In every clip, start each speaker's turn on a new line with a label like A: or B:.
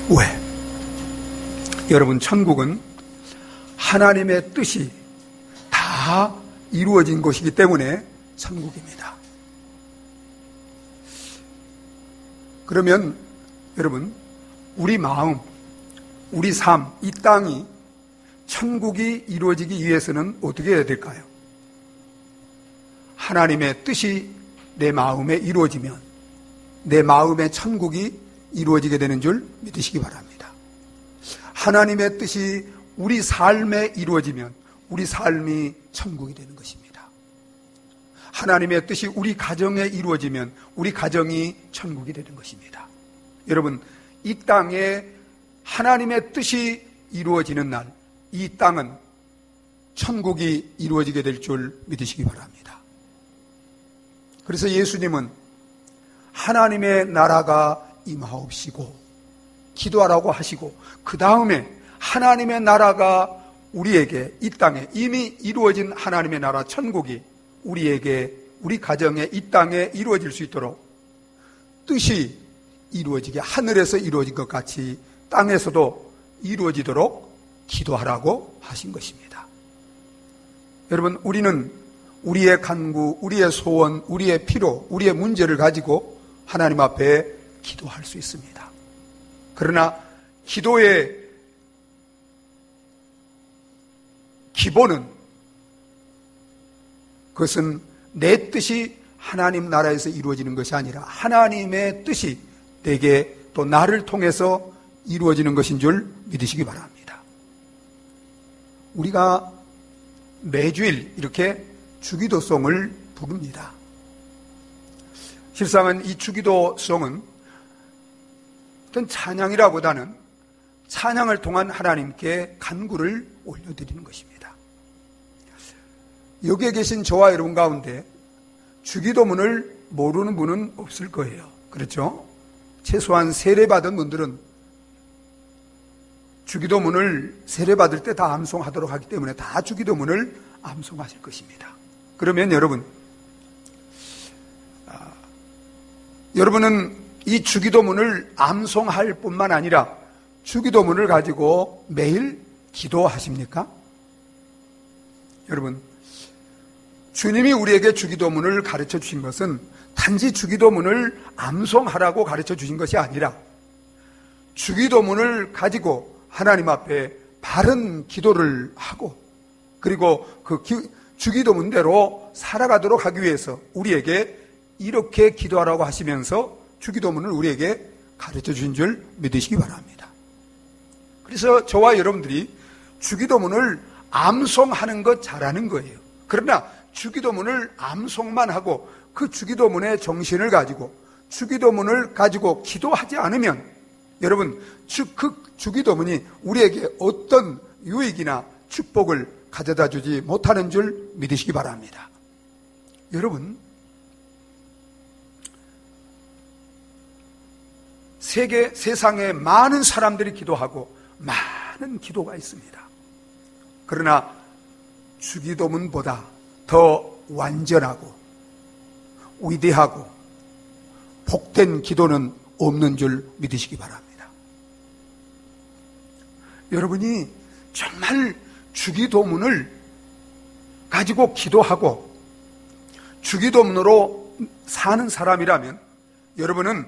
A: 왜? 여러분, 천국은 하나님의 뜻이 다 이루어진 곳이기 때문에 천국입니다. 그러면 여러분, 우리 마음, 우리 삶, 이 땅이 천국이 이루어지기 위해서는 어떻게 해야 될까요? 하나님의 뜻이 내 마음에 이루어지면 내 마음의 천국이 이루어지게 되는 줄 믿으시기 바랍니다. 하나님의 뜻이 우리 삶에 이루어지면 우리 삶이 천국이 되는 것입니다. 하나님의 뜻이 우리 가정에 이루어지면 우리 가정이 천국이 되는 것입니다. 여러분, 이 땅에 하나님의 뜻이 이루어지는 날, 이 땅은 천국이 이루어지게 될 줄 믿으시기 바랍니다. 그래서 예수님은 하나님의 나라가 임하옵시고 기도하라고 하시고, 그 다음에 하나님의 나라가 우리에게 이 땅에 이미 이루어진 하나님의 나라 천국이 우리에게, 우리 가정에, 이 땅에 이루어질 수 있도록 뜻이 이루어지게, 하늘에서 이루어진 것 같이 땅에서도 이루어지도록 기도하라고 하신 것입니다. 여러분, 우리는 우리의 간구, 우리의 소원, 우리의 필요, 우리의 문제를 가지고 하나님 앞에 기도할 수 있습니다. 그러나 기도의 기본은, 그것은 내 뜻이 하나님 나라에서 이루어지는 것이 아니라 하나님의 뜻이 내게 또 나를 통해서 이루어지는 것인 줄 믿으시기 바랍니다. 우리가 매주일 이렇게 주기도송을 부릅니다. 실상은 이 주기도송은 어떤 찬양이라보다는 찬양을 통한 하나님께 간구를 올려드리는 것입니다. 여기에 계신 저와 여러분 가운데 주기도문을 모르는 분은 없을 거예요. 그렇죠? 최소한 세례받은 분들은 주기도문을 세례받을 때 다 암송하도록 하기 때문에 다 주기도문을 암송하실 것입니다. 그러면 여러분은 이 주기도문을 암송할 뿐만 아니라 주기도문을 가지고 매일 기도하십니까? 여러분, 주님이 우리에게 주기도문을 가르쳐 주신 것은 단지 주기도문을 암송하라고 가르쳐 주신 것이 아니라 주기도문을 가지고 하나님 앞에 바른 기도를 하고, 그리고 그 주기도문대로 살아가도록 하기 위해서 우리에게 이렇게 기도하라고 하시면서 주기도문을 우리에게 가르쳐 주신 줄 믿으시기 바랍니다. 그래서 저와 여러분들이 주기도문을 암송하는 것 잘하는 거예요. 그러나 주기도문을 암송만 하고 그 주기도문의 정신을 가지고 주기도문을 가지고 기도하지 않으면 여러분, 그 주기도문이 우리에게 어떤 유익이나 축복을 가져다 주지 못하는 줄 믿으시기 바랍니다. 여러분, 세상에 많은 사람들이 기도하고 많은 기도가 있습니다. 그러나 주기도문보다 더 완전하고 위대하고 복된 기도는 없는 줄 믿으시기 바랍니다. 여러분이 정말 주기도문을 가지고 기도하고 주기도문으로 사는 사람이라면 여러분은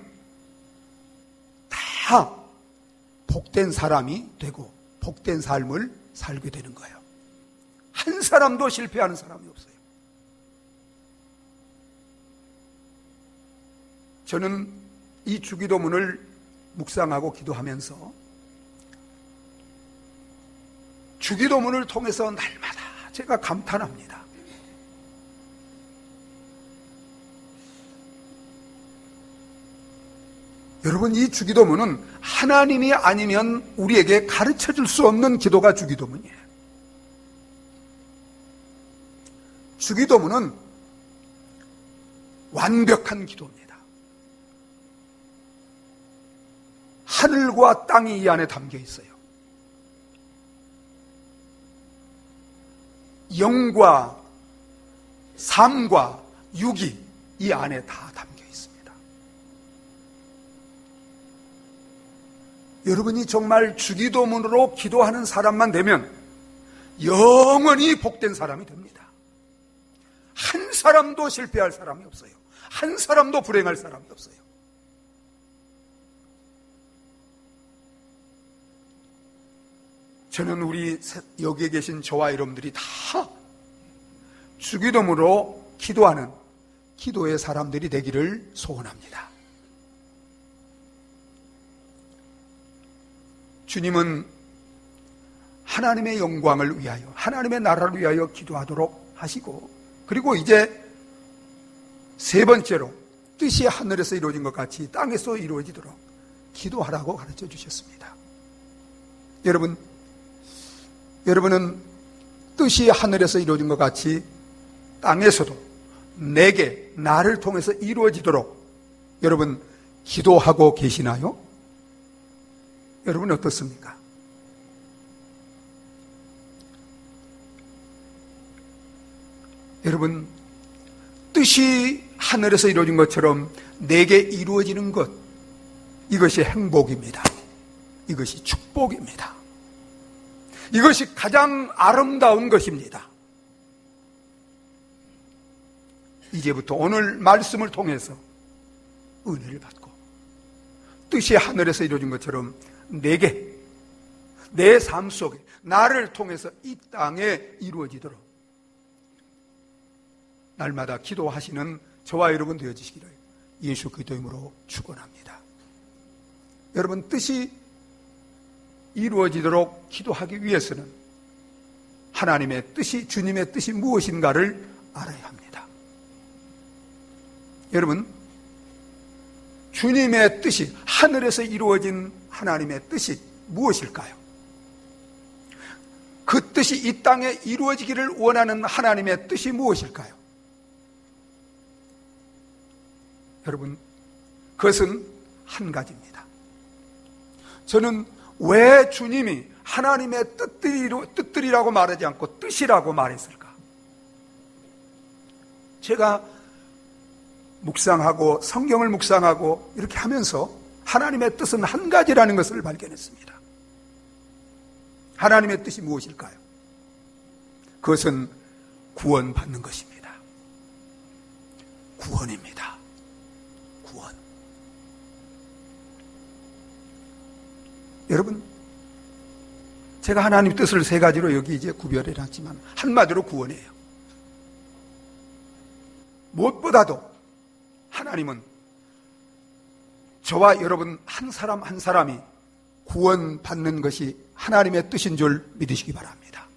A: 다 복된 사람이 되고 복된 삶을 살게 되는 거예요. 한 사람도 실패하는 사람이 없어요. 저는 이 주기도문을 묵상하고 기도하면서 주기도문을 통해서 날마다 제가 감탄합니다. 여러분, 이 주기도문은 하나님이 아니면 우리에게 가르쳐 줄 수 없는 기도가 주기도문이에요. 주기도문은 완벽한 기도입니다. 하늘과 땅이 이 안에 담겨 있어요. 영과 삶과 육이 이 안에 다 담겨 있습니다. 여러분이 정말 주기도문으로 기도하는 사람만 되면 영원히 복된 사람이 됩니다. 한 사람도 실패할 사람이 없어요. 한 사람도 불행할 사람이 없어요. 저는 우리 여기에 계신 저와 여러분들이 다 주기도문으로 기도하는 기도의 사람들이 되기를 소원합니다. 주님은 하나님의 영광을 위하여, 하나님의 나라를 위하여 기도하도록 하시고, 그리고 이제 세 번째로 뜻이 하늘에서 이루어진 것 같이 땅에서 이루어지도록 기도하라고 가르쳐 주셨습니다. 여러분은 뜻이 하늘에서 이루어진 것 같이 땅에서도 내게, 나를 통해서 이루어지도록 여러분 기도하고 계시나요? 여러분 어떻습니까? 여러분, 뜻이 하늘에서 이루어진 것처럼 내게 이루어지는 것, 이것이 행복입니다. 이것이 축복입니다. 이것이 가장 아름다운 것입니다. 이제부터 오늘 말씀을 통해서 은혜를 받고 뜻이 하늘에서 이루어진 것처럼 내게, 내 삶 속에, 나를 통해서 이 땅에 이루어지도록 날마다 기도하시는 저와 여러분 되어지시기를 예수 그리스도 이름으로 축원합니다. 여러분, 뜻이 이루어지도록 기도하기 위해서는 하나님의 뜻이, 주님의 뜻이 무엇인가를 알아야 합니다. 여러분, 주님의 뜻이, 하늘에서 이루어진 하나님의 뜻이 무엇일까요? 그 뜻이 이 땅에 이루어지기를 원하는 하나님의 뜻이 무엇일까요? 여러분, 그것은 한 가지입니다. 저는 왜 주님이 하나님의 뜻들이라고 말하지 않고 뜻이라고 말했을까? 제가 묵상하고 성경을 묵상하고 이렇게 하면서 하나님의 뜻은 한 가지라는 것을 발견했습니다. 하나님의 뜻이 무엇일까요? 그것은 구원받는 것입니다. 구원입니다. 구원. 여러분, 제가 하나님의 뜻을 세 가지로 여기 이제 구별해 놨지만 한마디로 구원이에요. 무엇보다도 하나님은 저와 여러분 한 사람 한 사람이 구원받는 것이 하나님의 뜻인 줄 믿으시기 바랍니다.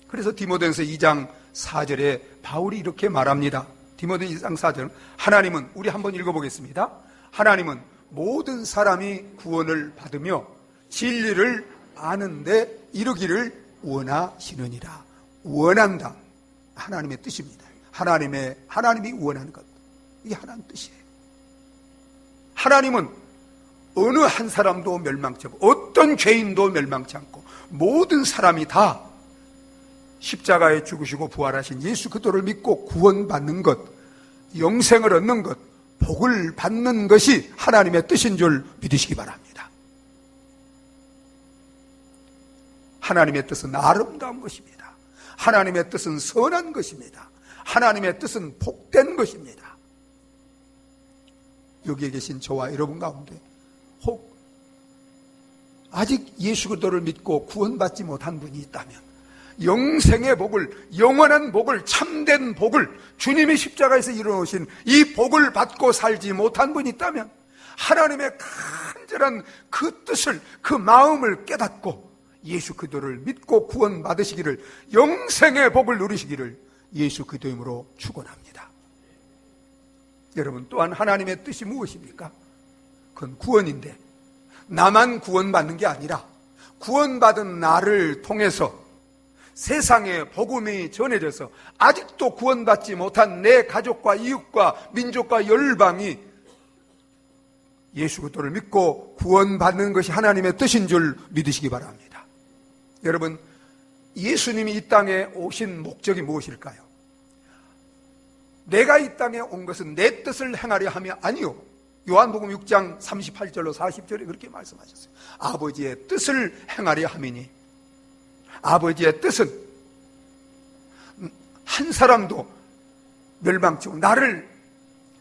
A: 그래서 디모데전서 2장 4절에 바울이 이렇게 말합니다. 디모데전서 2장 4절, 하나님은, 우리 한번 읽어보겠습니다. 하나님은 모든 사람이 구원을 받으며 진리를 아는데 이르기를 원하시느니라. 원한다, 하나님의 뜻입니다. 하나님이 원하는 것, 이게 하나님 뜻이에요. 하나님은 어느 한 사람도 멸망치 않고 어떤 죄인도 멸망치 않고 모든 사람이 다 십자가에 죽으시고 부활하신 예수 그리스도를 믿고 구원받는 것, 영생을 얻는 것, 복을 받는 것이 하나님의 뜻인 줄 믿으시기 바랍니다. 하나님의 뜻은 아름다운 것입니다. 하나님의 뜻은 선한 것입니다. 하나님의 뜻은 복된 것입니다. 여기에 계신 저와 여러분 가운데 혹 아직 예수 그리스도를 믿고 구원받지 못한 분이 있다면, 영생의 복을, 영원한 복을, 참된 복을, 주님이 십자가에서 이루어오신 이 복을 받고 살지 못한 분이 있다면 하나님의 간절한 그 뜻을, 그 마음을 깨닫고 예수 그리스도를 믿고 구원받으시기를, 영생의 복을 누리시기를 예수 그리스도 이름으로 축원합니다. 여러분, 또한 하나님의 뜻이 무엇입니까? 그건 구원인데, 나만 구원받는 게 아니라 구원받은 나를 통해서 세상에 복음이 전해져서 아직도 구원받지 못한 내 가족과 이웃과 민족과 열방이 예수 그리스도를 믿고 구원받는 것이 하나님의 뜻인 줄 믿으시기 바랍니다. 여러분, 예수님이 이 땅에 오신 목적이 무엇일까요? 내가 이 땅에 온 것은 내 뜻을 행하려 함이 아니요, 요한복음 6장 38절로 40절에 그렇게 말씀하셨어요. 아버지의 뜻을 행하려 함이니, 아버지의 뜻은 한 사람도 멸망치 않고, 나를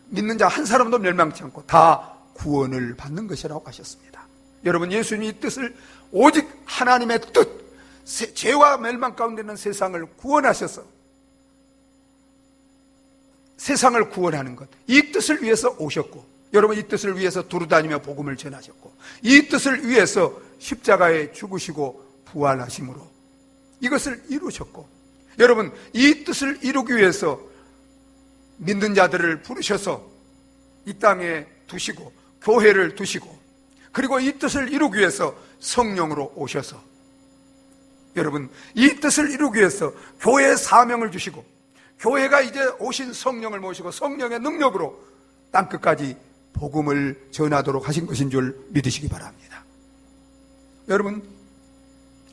A: 믿는 자 한 사람도 멸망치 않고 다 구원을 받는 것이라고 하셨습니다. 여러분, 예수님이 이 뜻을, 오직 하나님의 뜻, 죄와 멸망 가운데 있는 세상을 구원하셔서 세상을 구원하는 것, 이 뜻을 위해서 오셨고, 여러분, 이 뜻을 위해서 두루다니며 복음을 전하셨고, 이 뜻을 위해서 십자가에 죽으시고 부활하심으로 이것을 이루셨고, 여러분, 이 뜻을 이루기 위해서 믿는 자들을 부르셔서 이 땅에 두시고 교회를 두시고, 그리고 이 뜻을 이루기 위해서 성령으로 오셔서, 여러분, 이 뜻을 이루기 위해서 교회의 사명을 주시고, 교회가 이제 오신 성령을 모시고 성령의 능력으로 땅끝까지 복음을 전하도록 하신 것인 줄 믿으시기 바랍니다. 여러분,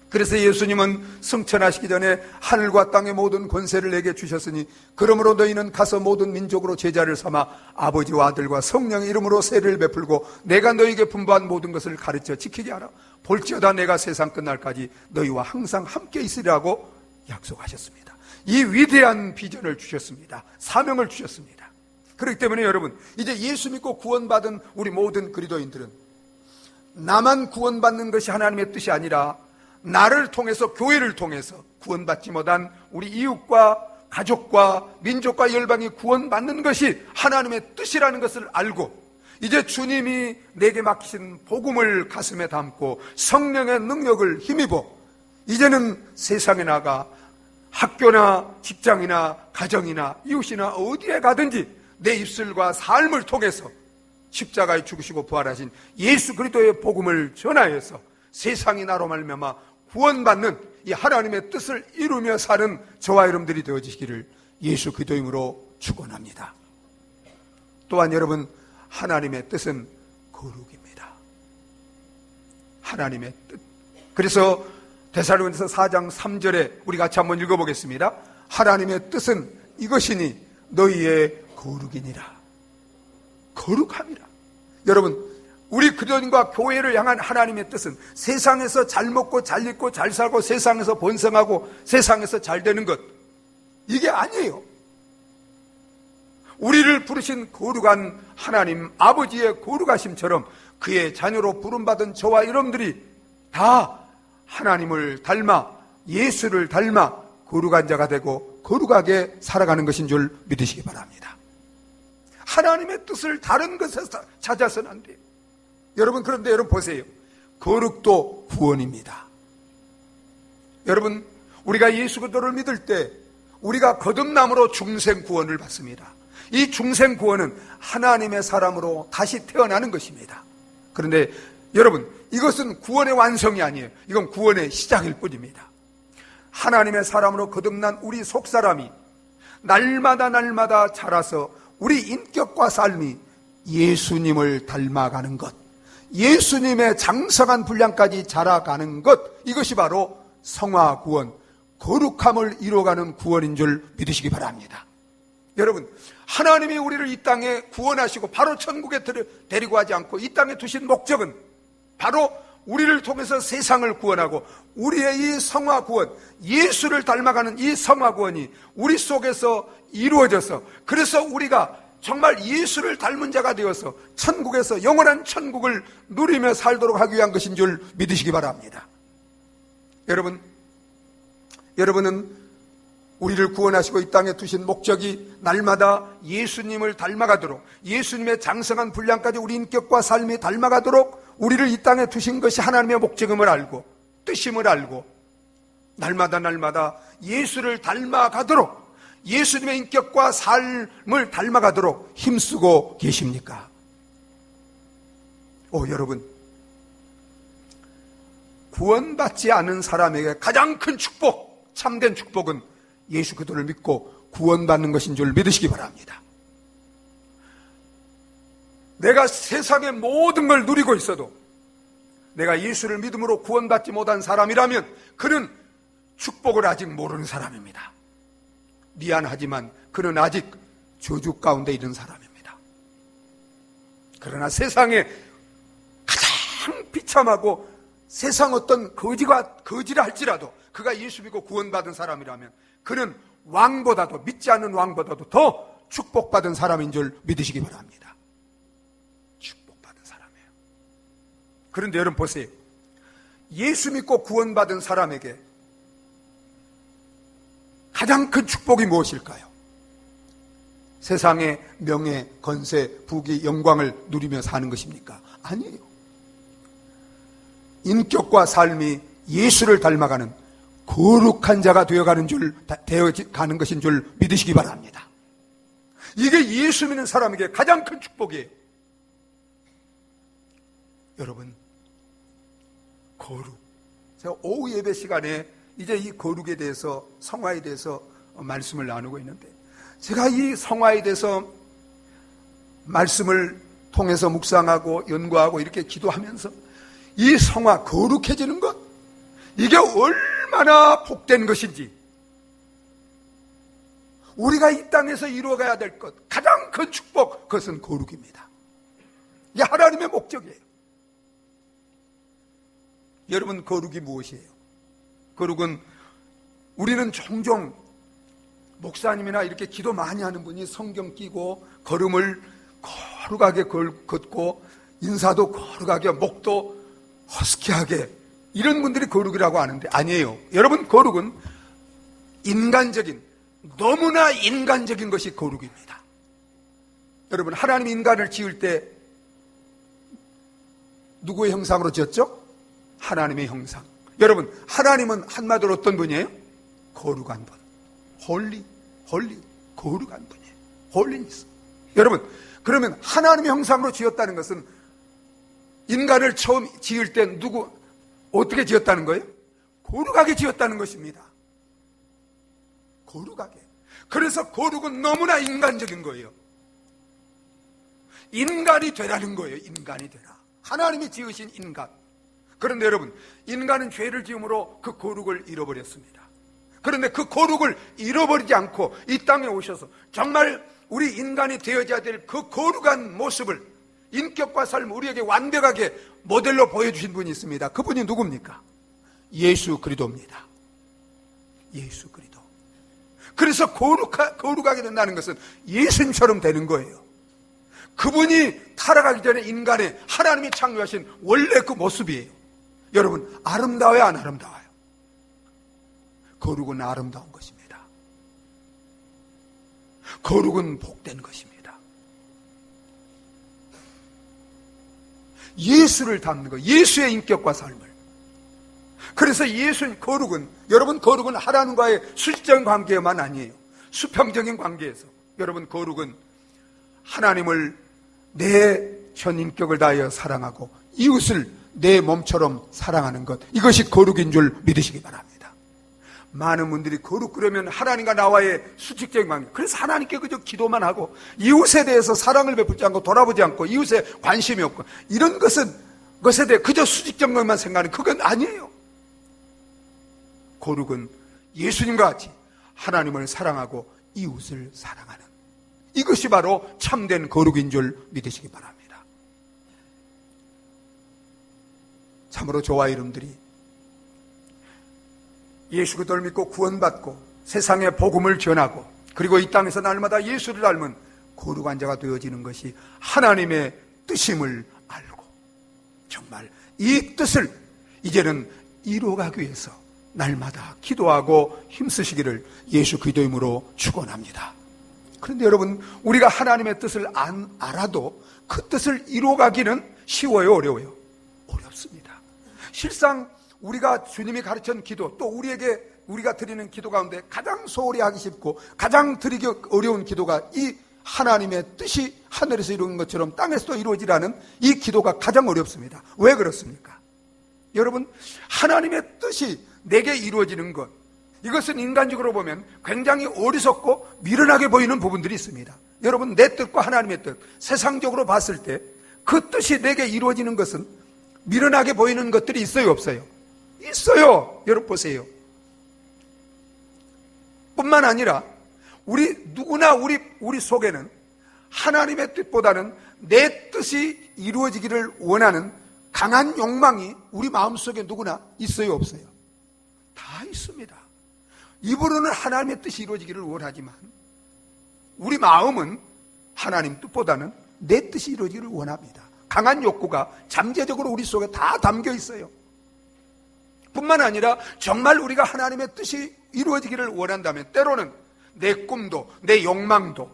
A: 그래서 예수님은 승천하시기 전에 하늘과 땅의 모든 권세를 내게 주셨으니 그러므로 너희는 가서 모든 민족으로 제자를 삼아 아버지와 아들과 성령의 이름으로 세례를 베풀고 내가 너희에게 분부한 모든 것을 가르쳐 지키게 하라. 볼지어다 내가 세상 끝날까지 너희와 항상 함께 있으리라고 약속하셨습니다. 이 위대한 비전을 주셨습니다. 사명을 주셨습니다. 그렇기 때문에 여러분, 이제 예수 믿고 구원받은 우리 모든 그리스도인들은 나만 구원받는 것이 하나님의 뜻이 아니라 나를 통해서, 교회를 통해서 구원받지 못한 우리 이웃과 가족과 민족과 열방이 구원받는 것이 하나님의 뜻이라는 것을 알고, 이제 주님이 내게 맡기신 복음을 가슴에 담고 성령의 능력을 힘입어 이제는 세상에 나가 학교나 직장이나 가정이나 이웃이나 어디에 가든지 내 입술과 삶을 통해서 십자가에 죽으시고 부활하신 예수 그리스도의 복음을 전하여서 세상이 나로 말미암아 구원받는 이 하나님의 뜻을 이루며 사는 저와 여러분들이 되어지시기를 예수 그리스도임으로 축원합니다. 또한 여러분, 하나님의 뜻은 거룩입니다. 하나님의 뜻. 그래서 데살로니가서 4장 3절에 우리 같이 한번 읽어보겠습니다. 하나님의 뜻은 이것이니 너희의 거룩이니라. 거룩함이라. 여러분, 우리 그리스도인과 교회를 향한 하나님의 뜻은 세상에서 잘 먹고 잘 입고 잘 살고 세상에서 번성하고 세상에서 잘 되는 것, 이게 아니에요. 우리를 부르신 거룩한 하나님 아버지의 거룩하심처럼 그의 자녀로 부름받은 저와 여러분들이 다 하나님을 닮아 예수를 닮아 거룩한 자가 되고 거룩하게 살아가는 것인 줄 믿으시기 바랍니다. 하나님의 뜻을 다른 것에서 찾아서는 안 돼요. 여러분, 그런데 여러분 보세요. 거룩도 구원입니다. 여러분, 우리가 예수 그리스도를 믿을 때 우리가 거듭남으로 중생 구원을 받습니다. 이 중생 구원은 하나님의 사람으로 다시 태어나는 것입니다. 그런데 여러분, 이것은 구원의 완성이 아니에요. 이건 구원의 시작일 뿐입니다. 하나님의 사람으로 거듭난 우리 속사람이 날마다 자라서 우리 인격과 삶이 예수님을 닮아가는 것, 예수님의 장성한 분량까지 자라가는 것, 이것이 바로 성화 구원, 거룩함을 이루어가는 구원인 줄 믿으시기 바랍니다. 여러분, 하나님이 우리를 이 땅에 구원하시고 바로 천국에 데리고 가지 않고 이 땅에 두신 목적은 바로 우리를 통해서 세상을 구원하고 우리의 이 성화 구원, 예수를 닮아가는 이 성화 구원이 우리 속에서 이루어져서, 그래서 우리가 정말 예수를 닮은 자가 되어서 천국에서 영원한 천국을 누리며 살도록 하기 위한 것인 줄 믿으시기 바랍니다. 여러분은 우리를 구원하시고 이 땅에 두신 목적이 날마다 예수님을 닮아가도록, 예수님의 장성한 분량까지 우리 인격과 삶이 닮아가도록 우리를 이 땅에 두신 것이 하나님의 목적임을 알고 뜻임을 알고 날마다 예수를 닮아가도록, 예수님의 인격과 삶을 닮아가도록 힘쓰고 계십니까? 여러분, 구원받지 않은 사람에게 가장 큰 축복, 참된 축복은 예수 그리스도를 믿고 구원받는 것인 줄 믿으시기 바랍니다. 내가 세상의 모든 걸 누리고 있어도 내가 예수를 믿음으로 구원받지 못한 사람이라면 그는 축복을 아직 모르는 사람입니다. 미안하지만 그는 아직 저주 가운데 있는 사람입니다. 그러나 세상에 가장 비참하고 세상 어떤 거지라 할지라도 그가 예수 믿고 구원받은 사람이라면 그는 왕보다도, 믿지 않는 왕보다도 더 축복받은 사람인 줄 믿으시기 바랍니다. 축복받은 사람이에요. 그런데 여러분 보세요. 예수 믿고 구원받은 사람에게 가장 큰 축복이 무엇일까요? 세상의 명예, 건세, 부귀, 영광을 누리며 사는 것입니까? 아니에요. 인격과 삶이 예수를 닮아가는 거룩한 자가 되어가는 것인 줄 믿으시기 바랍니다. 이게 예수 믿는 사람에게 가장 큰 축복이에요. 여러분, 거룩. 제가 오후 예배 시간에 이제 이 거룩에 대해서, 성화에 대해서 말씀을 나누고 있는데, 제가 이 성화에 대해서 말씀을 통해서 묵상하고 연구하고 이렇게 기도하면서 이 성화, 거룩해지는 것, 이게 얼마나 복된 것인지, 우리가 이 땅에서 이루어가야 될 것, 가장 큰 축복, 그것은 거룩입니다. 이게 하나님의 목적이에요. 여러분, 거룩이 무엇이에요? 거룩은, 우리는 종종 목사님이나 이렇게 기도 많이 하는 분이 성경 끼고 걸음을 거룩하게 걷고 인사도 거룩하게, 목도 허스키하게, 이런 분들이 거룩이라고 하는데 아니에요. 여러분, 거룩은 인간적인, 너무나 인간적인 것이 거룩입니다. 여러분, 하나님 인간을 지을 때 누구의 형상으로 지었죠? 하나님의 형상. 여러분, 하나님은 한마디로 어떤 분이에요? 거룩한 분. 홀리, 거룩한 분이에요. 홀리니스. 여러분, 그러면 하나님의 형상으로 지었다는 것은 인간을 처음 지을 때 어떻게 지었다는 거예요? 거룩하게 지었다는 것입니다. 거룩하게. 그래서 거룩은 너무나 인간적인 거예요. 인간이 되라는 거예요. 인간이 되라. 하나님이 지으신 인간. 그런데 여러분, 인간은 죄를 지음으로 그 거룩을 잃어버렸습니다. 그런데 그 거룩을 잃어버리지 않고 이 땅에 오셔서 정말 우리 인간이 되어져야 될 그 거룩한 모습을, 인격과 삶을 우리에게 완벽하게 모델로 보여주신 분이 있습니다. 그분이 누굽니까? 예수 그리스도입니다. 예수 그리스도. 그래서 거룩하게 된다는 것은 예수님처럼 되는 거예요. 그분이 타락하기 전에 인간의 하나님이 창조하신 원래 그 모습이에요. 여러분, 아름다워요, 안 아름다워요? 거룩은 아름다운 것입니다. 거룩은 복된 것입니다. 예수를 닮는 것, 예수의 인격과 삶을. 그래서 거룩은, 여러분, 거룩은 하나님과의 수직적인 관계만 아니에요. 수평적인 관계에서. 여러분, 거룩은 하나님을 내 전 인격을 다하여 사랑하고 이웃을 내 몸처럼 사랑하는 것, 이것이 거룩인 줄 믿으시기 바랍니다. 많은 분들이 거룩 그러면 하나님과 나와의 수직적인 관계, 그래서 하나님께 그저 기도만 하고 이웃에 대해서 사랑을 베풀지 않고 돌아보지 않고 이웃에 관심이 없고 이런 것에 대해 그저 수직적인 것만 생각하는, 그건 아니에요. 거룩은 예수님과 같이 하나님을 사랑하고 이웃을 사랑하는, 이것이 바로 참된 거룩인 줄 믿으시기 바랍니다. 참으로 저와 여러분들이 예수 그리스도를 믿고 구원받고 세상에 복음을 전하고 그리고 이 땅에서 날마다 예수를 닮은 거룩한 자가 되어지는 것이 하나님의 뜻임을 알고 정말 이 뜻을 이제는 이루어가기 위해서 날마다 기도하고 힘쓰시기를 예수 그리스도 이름으로 축원합니다. 그런데 여러분, 우리가 하나님의 뜻을 알아도 그 뜻을 이루어가기는 쉬워요, 어려워요? 어렵습니다. 실상 우리가 주님이 가르친 기도, 또 우리가 드리는 기도 가운데 가장 소홀히 하기 쉽고 가장 드리기 어려운 기도가 이 하나님의 뜻이 하늘에서 이루어진 것처럼 땅에서도 이루어지라는 이 기도가 가장 어렵습니다. 왜 그렇습니까? 여러분, 하나님의 뜻이 내게 이루어지는 것, 이것은 인간적으로 보면 굉장히 어리석고 미련하게 보이는 부분들이 있습니다. 여러분, 내 뜻과 하나님의 뜻, 세상적으로 봤을 때 그 뜻이 내게 이루어지는 것은 미련하게 보이는 것들이 있어요, 없어요? 있어요. 여러분 보세요. 뿐만 아니라 우리 누구나 우리 속에는 하나님의 뜻보다는 내 뜻이 이루어지기를 원하는 강한 욕망이 우리 마음속에 누구나 있어요, 없어요? 다 있습니다. 입으로는 하나님의 뜻이 이루어지기를 원하지만 우리 마음은 하나님 뜻보다는 내 뜻이 이루어지기를 원합니다. 강한 욕구가 잠재적으로 우리 속에 다 담겨 있어요. 뿐만 아니라 정말 우리가 하나님의 뜻이 이루어지기를 원한다면 때로는 내 꿈도, 내 욕망도,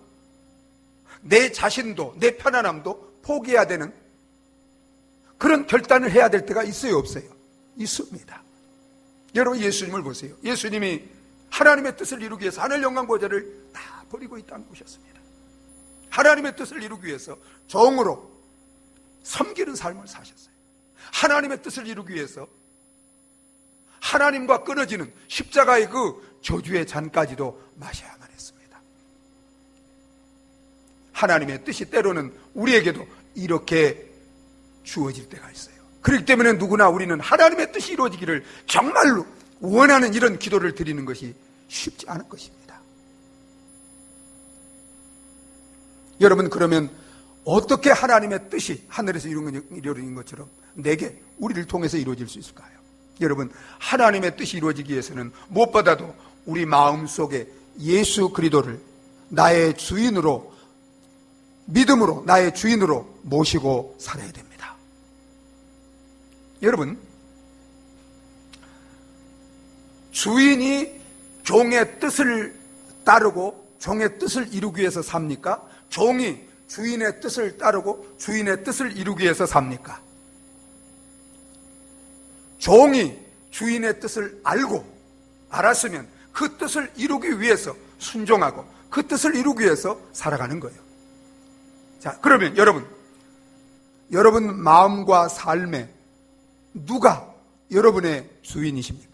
A: 내 자신도, 내 편안함도 포기해야 되는 그런 결단을 해야 될 때가 있어요, 없어요? 있습니다. 여러분, 예수님을 보세요. 예수님이 하나님의 뜻을 이루기 위해서 하늘 영광 보좌를 다 버리고 이 땅에 오셨습니다. 하나님의 뜻을 이루기 위해서 종으로 섬기는 삶을 사셨어요. 하나님의 뜻을 이루기 위해서 하나님과 끊어지는 십자가의 그 저주의 잔까지도 마셔야만 했습니다. 하나님의 뜻이 때로는 우리에게도 이렇게 주어질 때가 있어요. 그렇기 때문에 누구나 우리는 하나님의 뜻이 이루어지기를 정말로 원하는 이런 기도를 드리는 것이 쉽지 않은 것입니다. 여러분, 그러면 어떻게 하나님의 뜻이 하늘에서 이루어진 것처럼 내게, 우리를 통해서 이루어질 수 있을까요? 여러분, 하나님의 뜻이 이루어지기 위해서는 무엇보다도 우리 마음속에 예수 그리스도를 나의 주인으로, 믿음으로 나의 주인으로 모시고 살아야 됩니다. 여러분, 주인이 종의 뜻을 따르고 종의 뜻을 이루기 위해서 삽니까? 종이 주인의 뜻을 따르고 주인의 뜻을 이루기 위해서 삽니까? 종이 주인의 뜻을 알았으면 그 뜻을 이루기 위해서 순종하고 그 뜻을 이루기 위해서 살아가는 거예요. 자, 그러면 여러분 마음과 삶에 누가 여러분의 주인이십니까?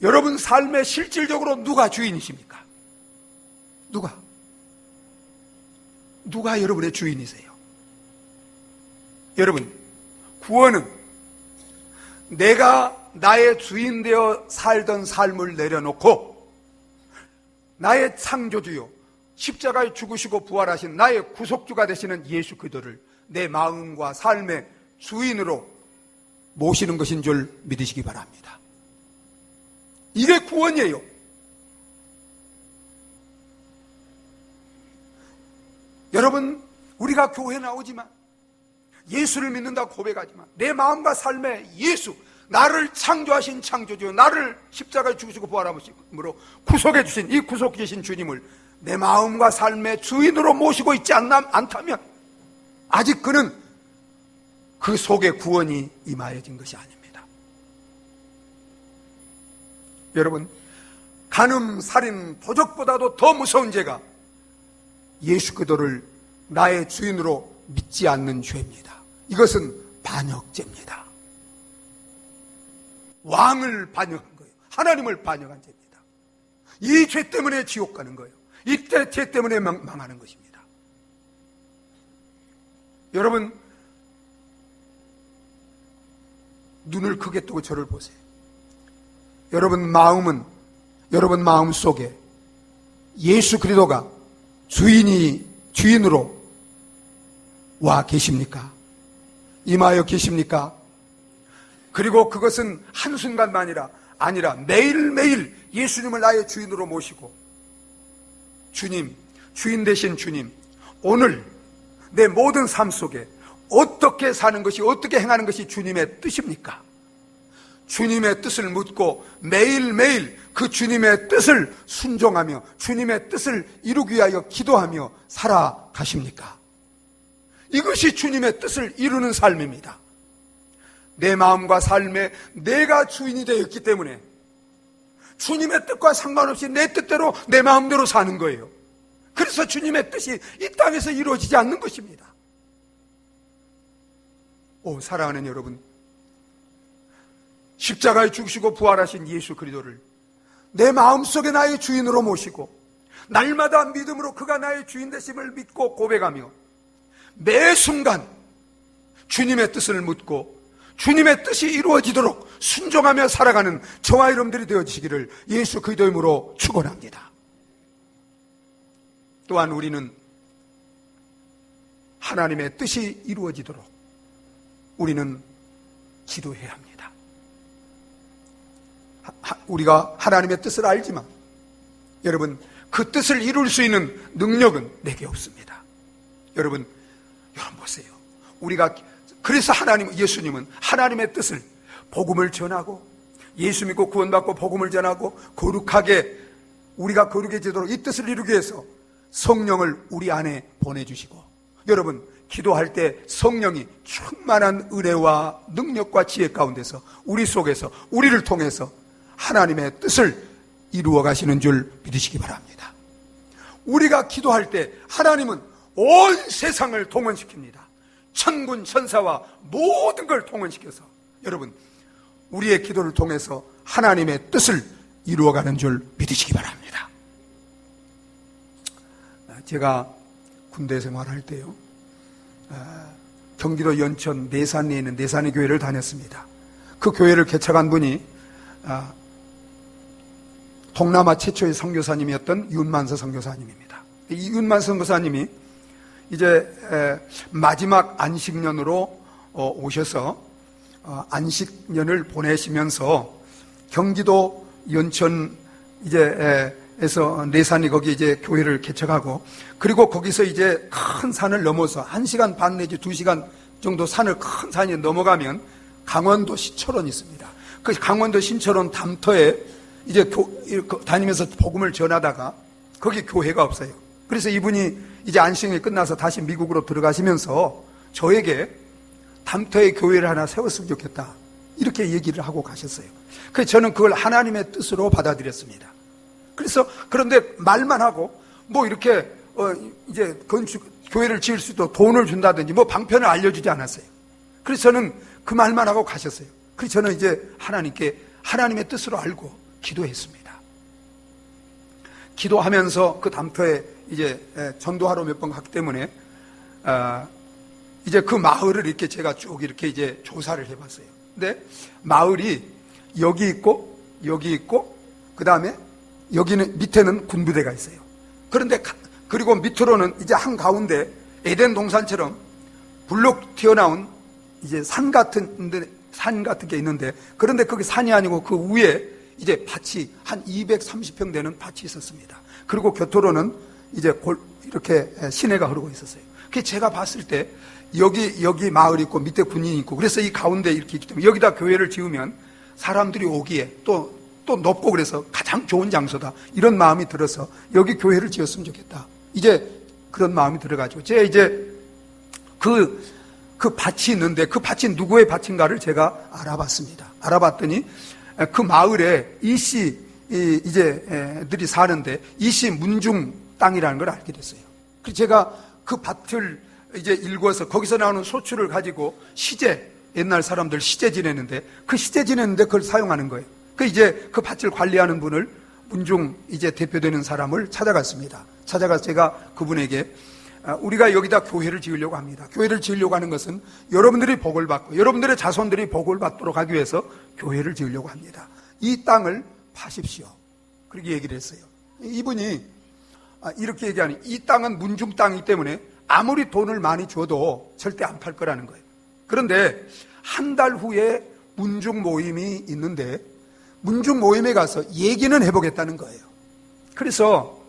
A: 여러분 삶에 실질적으로 누가 주인이십니까? 누가 여러분의 주인이세요? 여러분, 구원은 내가 나의 주인 되어 살던 삶을 내려놓고 나의 창조주요 십자가에 죽으시고 부활하신 나의 구속주가 되시는 예수 그리스도를 내 마음과 삶의 주인으로 모시는 것인 줄 믿으시기 바랍니다. 이게 구원이에요. 여러분, 우리가 교회에 나오지만 예수를 믿는다고 고백하지만 내 마음과 삶에 예수, 나를 창조하신 창조주, 나를 십자가에 죽으시고 부활하심으로 구속해 주신 이 구속주신 주님을 내 마음과 삶의 주인으로 모시고 있지 않다면 아직 그는 그 속에 구원이 임하여진 것이 아닙니다. 여러분, 간음, 살인, 도적보다도 더 무서운 죄가 예수 그리스도를 나의 주인으로 믿지 않는 죄입니다. 이것은 반역죄입니다. 왕을 반역한 거예요. 하나님을 반역한 죄입니다. 이 죄 때문에 지옥 가는 거예요. 이때 죄 때문에 망하는 것입니다. 여러분, 눈을 크게 뜨고 저를 보세요. 여러분 마음 속에 예수 그리스도가 주인으로 와 계십니까? 임하여 계십니까? 그리고 그것은 한순간만이라 아니라 매일매일 예수님을 나의 주인으로 모시고 주님, 주인 되신 주님, 오늘 내 모든 삶 속에 어떻게 사는 것이, 어떻게 행하는 것이 주님의 뜻입니까? 주님의 뜻을 묻고 매일매일 그 주님의 뜻을 순종하며 주님의 뜻을 이루기 위하여 기도하며 살아가십니까? 이것이 주님의 뜻을 이루는 삶입니다. 내 마음과 삶에 내가 주인이 되었기 때문에 주님의 뜻과 상관없이 내 뜻대로 내 마음대로 사는 거예요. 그래서 주님의 뜻이 이 땅에서 이루어지지 않는 것입니다. 사랑하는 여러분, 십자가에 죽으시고 부활하신 예수 그리스도를 내 마음속에 나의 주인으로 모시고 날마다 믿음으로 그가 나의 주인 되심을 믿고 고백하며 매 순간 주님의 뜻을 묻고 주님의 뜻이 이루어지도록 순종하며 살아가는 저와 여러분들이 되어지시기를 예수 그리스도 이름으로 축원합니다. 또한 우리는 하나님의 뜻이 이루어지도록 우리는 기도해야 합니다. 우리가 하나님의 뜻을 알지만 여러분, 그 뜻을 이룰 수 있는 능력은 내게 없습니다. 여러분 보세요. 그래서 예수님은 하나님의 뜻을, 복음을 전하고 예수 믿고 구원받고 복음을 전하고 우리가 거룩해지도록 이 뜻을 이루기 위해서 성령을 우리 안에 보내주시고, 여러분 기도할 때 성령이 충만한 은혜와 능력과 지혜 가운데서 우리 속에서 우리를 통해서 하나님의 뜻을 이루어 가시는 줄 믿으시기 바랍니다. 우리가 기도할 때 하나님은 온 세상을 동원시킵니다. 천군 천사와 모든 걸 동원시켜서 여러분 우리의 기도를 통해서 하나님의 뜻을 이루어가는 줄 믿으시기 바랍니다. 제가 군대 생활할 때요, 경기도 연천 내산리에 있는 내산리 교회를 다녔습니다. 그 교회를 개척한 분이 동남아 최초의 선교사님이었던 윤만서 선교사님입니다. 이 윤만서 선교사님이 이제 마지막 안식년으로 오셔서 안식년을 보내시면서 경기도 연천 에서 내산이 거기 이제 교회를 개척하고, 그리고 거기서 이제 큰 산을 넘어서 1시간 반 내지 2시간 정도 산을 큰 산이 넘어가면 강원도 신철원이 있습니다. 그 강원도 신철원 담터에 이제 다니면서 복음을 전하다가 거기 교회가 없어요. 그래서 이분이 이제 안식년이 끝나서 다시 미국으로 들어가시면서 저에게 담터에 교회를 하나 세웠으면 좋겠다, 이렇게 얘기를 하고 가셨어요. 그래서 저는 그걸 하나님의 뜻으로 받아들였습니다. 그래서 그런데 말만 하고 이렇게 이제 교회를 지을 수 있도록 돈을 준다든지 방편을 알려주지 않았어요. 그래서 저는 그 말만 하고 가셨어요. 그래서 저는 이제 하나님께 하나님의 뜻으로 알고 기도했습니다. 기도하면서 그 담터에 이제 전도하러 몇 번 갔기 때문에 이제 그 마을을 이렇게 제가 쭉 이렇게 이제 조사를 해봤어요. 근데 마을이 여기 있고 그 다음에 여기는 밑에는 군부대가 있어요. 그리고 밑으로는 이제 한 가운데 에덴 동산처럼 불룩 튀어나온 이제 산 같은 게 있는데, 그런데 그게 산이 아니고 그 위에 이제 밭이 한 230평 되는 밭이 있었습니다. 그리고 곁으로는 이제 이렇게 시내가 흐르고 있었어요. 그래서 제가 봤을 때 여기 마을이 있고 밑에 군인이 있고, 그래서 이 가운데 이렇게 있기 때문에 여기다 교회를 지으면 사람들이 오기에 또 높고 그래서 가장 좋은 장소다, 이런 마음이 들어서 여기 교회를 지었으면 좋겠다, 이제 그런 마음이 들어가지고 제가 이제 그 밭이 있는데 그 밭이 누구의 밭인가를 제가 알아봤습니다. 알아봤더니 그 마을에 이씨들이 사는데 이씨 문중 땅이라는 걸 알게 됐어요. 그래서 제가 그 밭을 이제 읽어서 거기서 나오는 소출을 가지고 옛날 사람들 시제 지내는데 그걸 사용하는 거예요. 이제 그 밭을 관리하는 분을 문중 이제 대표되는 사람을 찾아갔습니다. 찾아가서 제가 그분에게 우리가 여기다 교회를 지으려고 합니다. 교회를 지으려고 하는 것은 여러분들이 복을 받고 여러분들의 자손들이 복을 받도록 하기 위해서 교회를 지으려고 합니다. 이 땅을 파십시오. 그렇게 얘기를 했어요. 이분이 이렇게 얘기하니 이 땅은 문중 땅이기 때문에 아무리 돈을 많이 줘도 절대 안 팔 거라는 거예요. 그런데 한 달 후에 문중 모임이 있는데 문중 모임에 가서 얘기는 해보겠다는 거예요. 그래서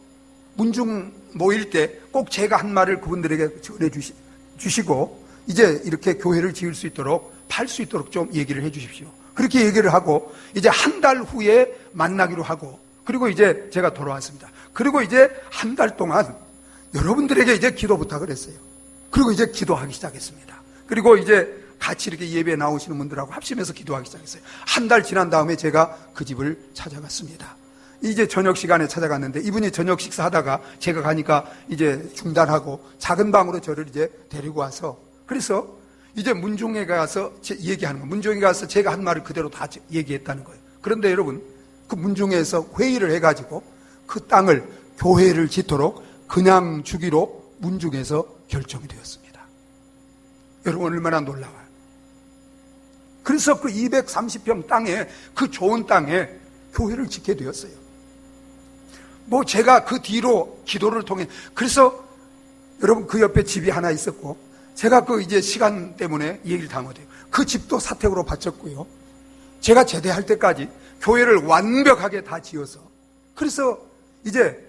A: 문중 모일 때 꼭 제가 한 말을 그분들에게 전해주시고 이제 이렇게 교회를 지을 수 있도록 팔 수 있도록 좀 얘기를 해주십시오. 그렇게 얘기를 하고 이제 한 달 후에 만나기로 하고, 그리고 이제 제가 돌아왔습니다. 그리고 이제 한 달 동안 여러분들에게 이제 기도 부탁을 했어요. 그리고 이제 기도하기 시작했습니다. 그리고 이제 같이 이렇게 예배에 나오시는 분들하고 합심해서 기도하기 시작했어요. 한 달 지난 다음에 제가 그 집을 찾아갔습니다. 이제 저녁 시간에 찾아갔는데 이분이 저녁 식사하다가 제가 가니까 이제 중단하고 작은 방으로 저를 이제 데리고 와서, 그래서 이제 문중에 가서 얘기하는 거예요. 문중에 가서 제가 한 말을 그대로 다 얘기했다는 거예요. 그런데 여러분, 그 문중에서 회의를 해가지고 그 땅을 교회를 짓도록 그냥 주기로 문중에서 결정이 되었습니다. 여러분 얼마나 놀라워요. 그래서 그 230평 땅에, 그 좋은 땅에 교회를 짓게 되었어요. 뭐 제가 그 뒤로 기도를 통해, 그래서 여러분 그 옆에 집이 하나 있었고, 제가 그 이제 시간 때문에 얘기를 다 못해요. 그 집도 사택으로 바쳤고요. 제가 제대할 때까지 교회를 완벽하게 다 지어서, 그래서 이제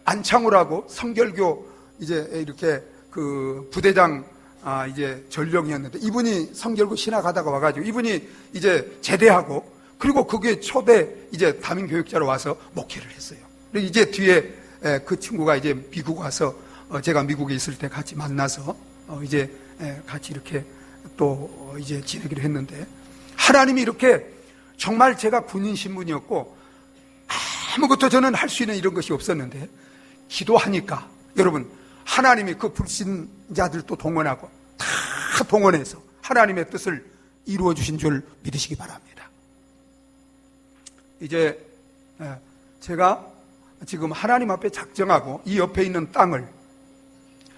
A: 안창호라고 성결교 이제 이렇게 그 부대장 이제 전령이었는데, 이분이 성결교 신학하다가 와가지고 이분이 이제 제대하고, 그리고 그게 초대 이제 담임 교육자로 와서 목회를 했어요. 그리고 이제 뒤에 그 친구가 이제 미국 와서 제가 미국에 있을 때 같이 만나서 이제 같이 이렇게 또 이제 지내기로 했는데, 하나님이 이렇게 정말 제가 군인 신분이었고 아무것도 저는 할 수 있는 이런 것이 없었는데, 기도하니까 여러분 하나님이 그 불신자들도 동원하고 다 동원해서 하나님의 뜻을 이루어 주신 줄 믿으시기 바랍니다. 이제 제가 지금 하나님 앞에 작정하고 이 옆에 있는 땅을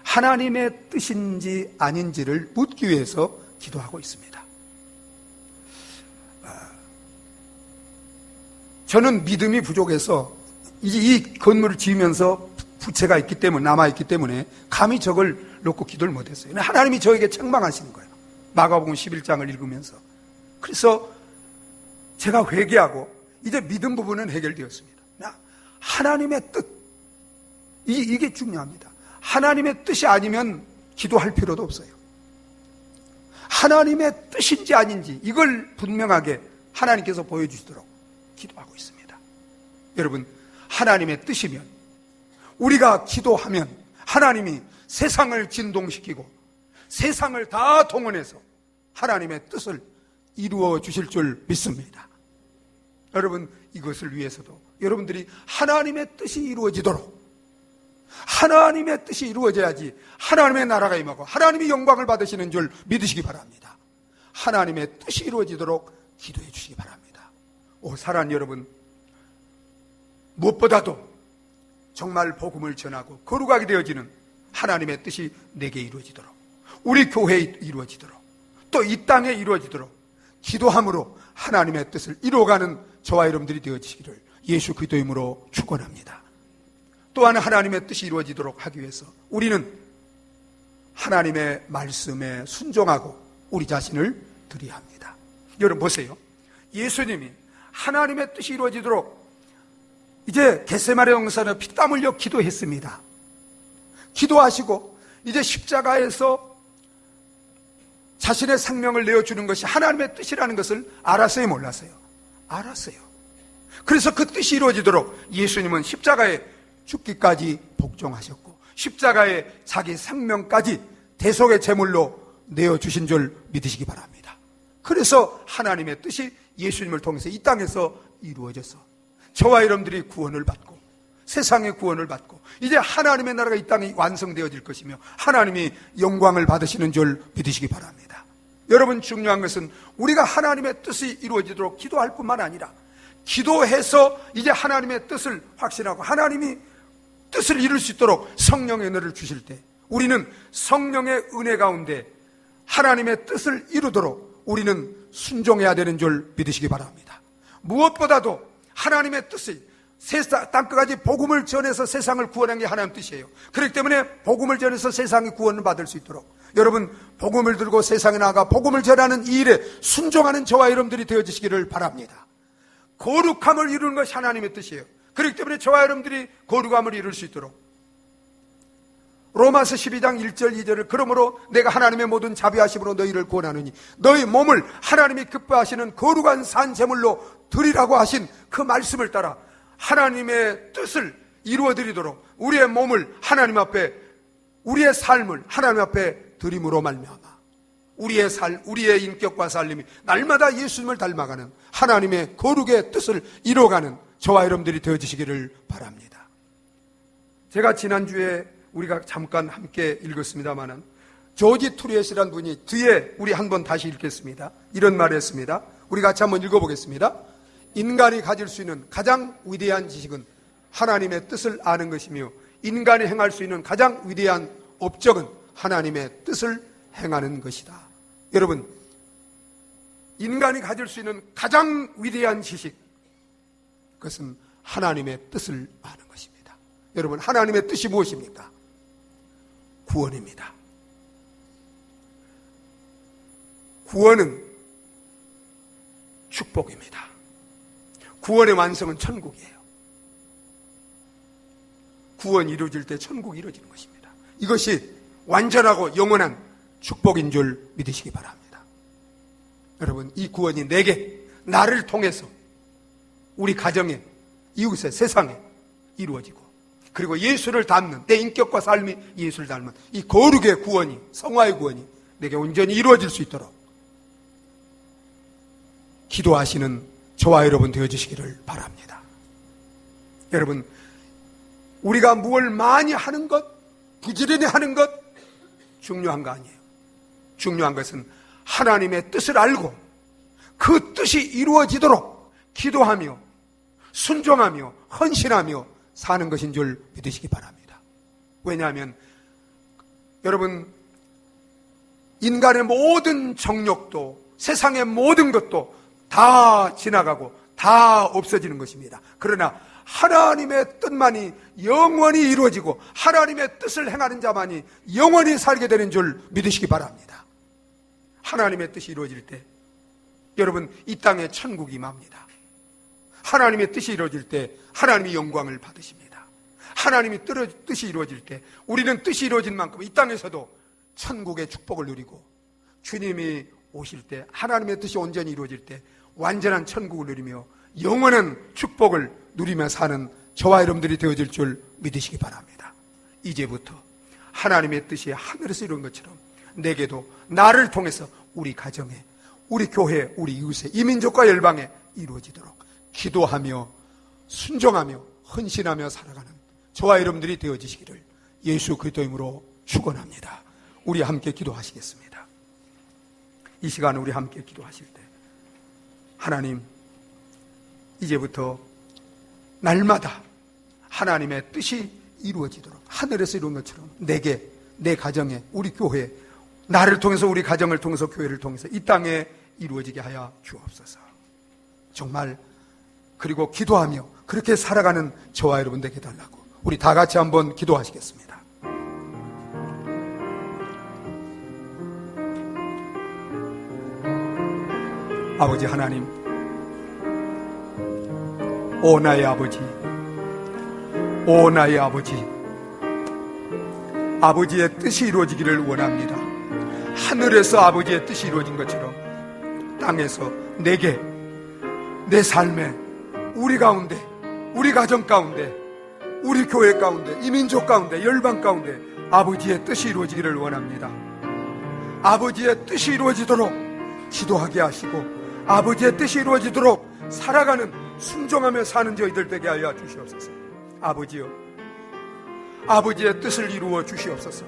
A: 하나님의 뜻인지 아닌지를 묻기 위해서 기도하고 있습니다. 저는 믿음이 부족해서 이제 이 건물을 지으면서 부채가 있기 때문에, 남아있기 때문에 감히 저걸 놓고 기도를 못했어요. 하나님이 저에게 책망하시는 거예요. 마가복음 11장을 읽으면서. 그래서 제가 회개하고 이제 믿음 부분은 해결되었습니다. 하나님의 뜻, 이게 중요합니다. 하나님의 뜻이 아니면 기도할 필요도 없어요. 하나님의 뜻인지 아닌지 이걸 분명하게 하나님께서 보여주시도록 기도하고 있습니다. 여러분, 하나님의 뜻이면, 우리가 기도하면 하나님이 세상을 진동시키고 세상을 다 동원해서 하나님의 뜻을 이루어 주실 줄 믿습니다. 여러분, 이것을 위해서도 여러분들이 하나님의 뜻이 이루어지도록, 하나님의 뜻이 이루어져야지 하나님의 나라가 임하고 하나님이 영광을 받으시는 줄 믿으시기 바랍니다. 하나님의 뜻이 이루어지도록 기도해 주시기 바랍니다. 사랑하는 여러분, 무엇보다도 정말 복음을 전하고 거룩하게 되어지는 하나님의 뜻이 내게 이루어지도록, 우리 교회에 이루어지도록, 또 이 땅에 이루어지도록 기도함으로 하나님의 뜻을 이루어가는 저와 여러분들이 되어지기를 예수 그리스도의 이름으로 축원합니다. 또한 하나님의 뜻이 이루어지도록 하기 위해서 우리는 하나님의 말씀에 순종하고 우리 자신을 드려야 합니다. 여러분 보세요. 예수님이 하나님의 뜻이 이루어지도록 이제 겟세마네 동산에 피땀 흘려 기도했습니다. 기도하시고 이제 십자가에서 자신의 생명을 내어주는 것이 하나님의 뜻이라는 것을 알았어요, 몰랐어요? 알았어요. 그래서 그 뜻이 이루어지도록 예수님은 십자가에 죽기까지 복종하셨고 십자가에 자기 생명까지 대속의 제물로 내어주신 줄 믿으시기 바랍니다. 그래서 하나님의 뜻이 예수님을 통해서 이 땅에서 이루어져서 저와 여러분들이 구원을 받고 세상의 구원을 받고 이제 하나님의 나라가 이 땅에 완성되어질 것이며 하나님이 영광을 받으시는 줄 믿으시기 바랍니다. 여러분, 중요한 것은 우리가 하나님의 뜻이 이루어지도록 기도할 뿐만 아니라 기도해서 이제 하나님의 뜻을 확신하고 하나님이 뜻을 이룰 수 있도록 성령의 은혜를 주실 때 우리는 성령의 은혜 가운데 하나님의 뜻을 이루도록 우리는 순종해야 되는 줄 믿으시기 바랍니다. 무엇보다도 하나님의 뜻이 땅끝까지 복음을 전해서 세상을 구원한 게 하나님 뜻이에요. 그렇기 때문에 복음을 전해서 세상이 구원을 받을 수 있도록 여러분, 복음을 들고 세상에 나가 복음을 전하는 이 일에 순종하는 저와 여러분들이 되어주시기를 바랍니다. 거룩함을 이루는 것이 하나님의 뜻이에요. 그렇기 때문에 저와 여러분들이 거룩함을 이룰 수 있도록 로마서 12장 1절 2절을 그러므로 내가 하나님의 모든 자비하심으로 너희를 구원하느니 너희 몸을 하나님이 기뻐하시는 거룩한 산 제물로 드리라고 하신 그 말씀을 따라 하나님의 뜻을 이루어드리도록 우리의 몸을 하나님 앞에, 우리의 삶을 하나님 앞에 드림으로 말미암아 우리의 인격과 살림이 날마다 예수님을 닮아가는 하나님의 거룩의 뜻을 이루어가는 저와 여러분들이 되어주시기를 바랍니다. 제가 지난주에 우리가 잠깐 함께 읽었습니다마는 조지 트루엣이라는 분이 뒤에 우리 한번 다시 읽겠습니다. 이런 말을 했습니다. 우리 같이 한번 읽어보겠습니다. 인간이 가질 수 있는 가장 위대한 지식은 하나님의 뜻을 아는 것이며 인간이 행할 수 있는 가장 위대한 업적은 하나님의 뜻을 행하는 것이다. 여러분, 인간이 가질 수 있는 가장 위대한 지식, 그것은 하나님의 뜻을 아는 것입니다. 여러분, 하나님의 뜻이 무엇입니까? 구원입니다. 구원은 축복입니다. 구원의 완성은 천국이에요. 구원이 이루어질 때 천국이 이루어지는 것입니다. 이것이 완전하고 영원한 축복인 줄 믿으시기 바랍니다. 여러분, 이 구원이 내게, 나를 통해서 우리 가정에, 이웃에, 세상에 이루어지고, 그리고 예수를 닮는, 내 인격과 삶이 예수를 닮은 이 거룩의 구원이, 성화의 구원이 내게 온전히 이루어질 수 있도록 기도하시는 저와 여러분 되어주시기를 바랍니다. 여러분, 우리가 무엇을 많이 하는 것, 부지런히 하는 것 중요한 거 아니에요. 중요한 것은 하나님의 뜻을 알고 그 뜻이 이루어지도록 기도하며 순종하며 헌신하며 사는 것인 줄 믿으시기 바랍니다. 왜냐하면 여러분, 인간의 모든 정욕도, 세상의 모든 것도 다 지나가고 다 없어지는 것입니다. 그러나 하나님의 뜻만이 영원히 이루어지고 하나님의 뜻을 행하는 자만이 영원히 살게 되는 줄 믿으시기 바랍니다. 하나님의 뜻이 이루어질 때 여러분, 이 땅에 천국이 임합니다. 하나님의 뜻이 이루어질 때 하나님이 영광을 받으십니다. 하나님이 뜻이 이루어질 때 우리는 뜻이 이루어진 만큼 이 땅에서도 천국의 축복을 누리고, 주님이 오실 때, 하나님의 뜻이 온전히 이루어질 때 완전한 천국을 누리며 영원한 축복을 누리며 사는 저와 여러분들이 되어질 줄 믿으시기 바랍니다. 이제부터 하나님의 뜻이 하늘에서 이룬 것처럼 내게도 나를 통해서 우리 가정에, 우리 교회, 우리 이웃에, 이민족과 열방에 이루어지도록 기도하며 순종하며 헌신하며 살아가는 저와 여러분들이 되어지시기를 예수 그리스도 이름으로 축원합니다. 우리 함께 기도하시겠습니다. 이 시간에 우리 함께 기도하실 때, 하나님, 이제부터 날마다 하나님의 뜻이 이루어지도록 하늘에서 이룬 것처럼 내게, 내 가정에, 우리 교회, 나를 통해서, 우리 가정을 통해서, 교회를 통해서 이 땅에 이루어지게 하여 주옵소서. 정말, 그리고 기도하며 그렇게 살아가는 저와 여러분 되게 해달라고 우리 다 같이 한번 기도하시겠습니다. 아버지 하나님, 오 나의 아버지, 오 나의 아버지, 아버지의 뜻이 이루어지기를 원합니다. 하늘에서 아버지의 뜻이 이루어진 것처럼 땅에서 내게, 내 삶에, 우리 가운데, 우리 가정 가운데, 우리 교회 가운데, 이민족 가운데, 열방 가운데 아버지의 뜻이 이루어지기를 원합니다. 아버지의 뜻이 이루어지도록 기도하게 하시고 아버지의 뜻이 이루어지도록 살아가는, 순종하며 사는 저희들 되게 하여 주시옵소서. 아버지여, 아버지의 뜻을 이루어 주시옵소서.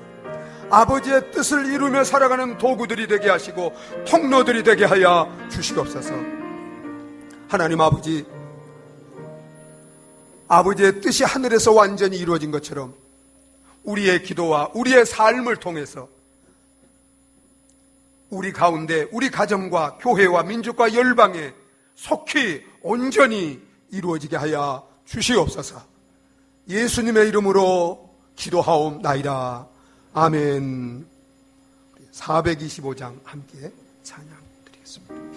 A: 아버지의 뜻을 이루며 살아가는 도구들이 되게 하시고 통로들이 되게 하여 주시옵소서. 하나님 아버지, 아버지의 뜻이 하늘에서 완전히 이루어진 것처럼 우리의 기도와 우리의 삶을 통해서 우리 가운데, 우리 가정과 교회와 민족과 열방에 속히 온전히 이루어지게 하여 주시옵소서. 예수님의 이름으로 기도하옵나이다. 아멘. 425장 함께 찬양 드리겠습니다.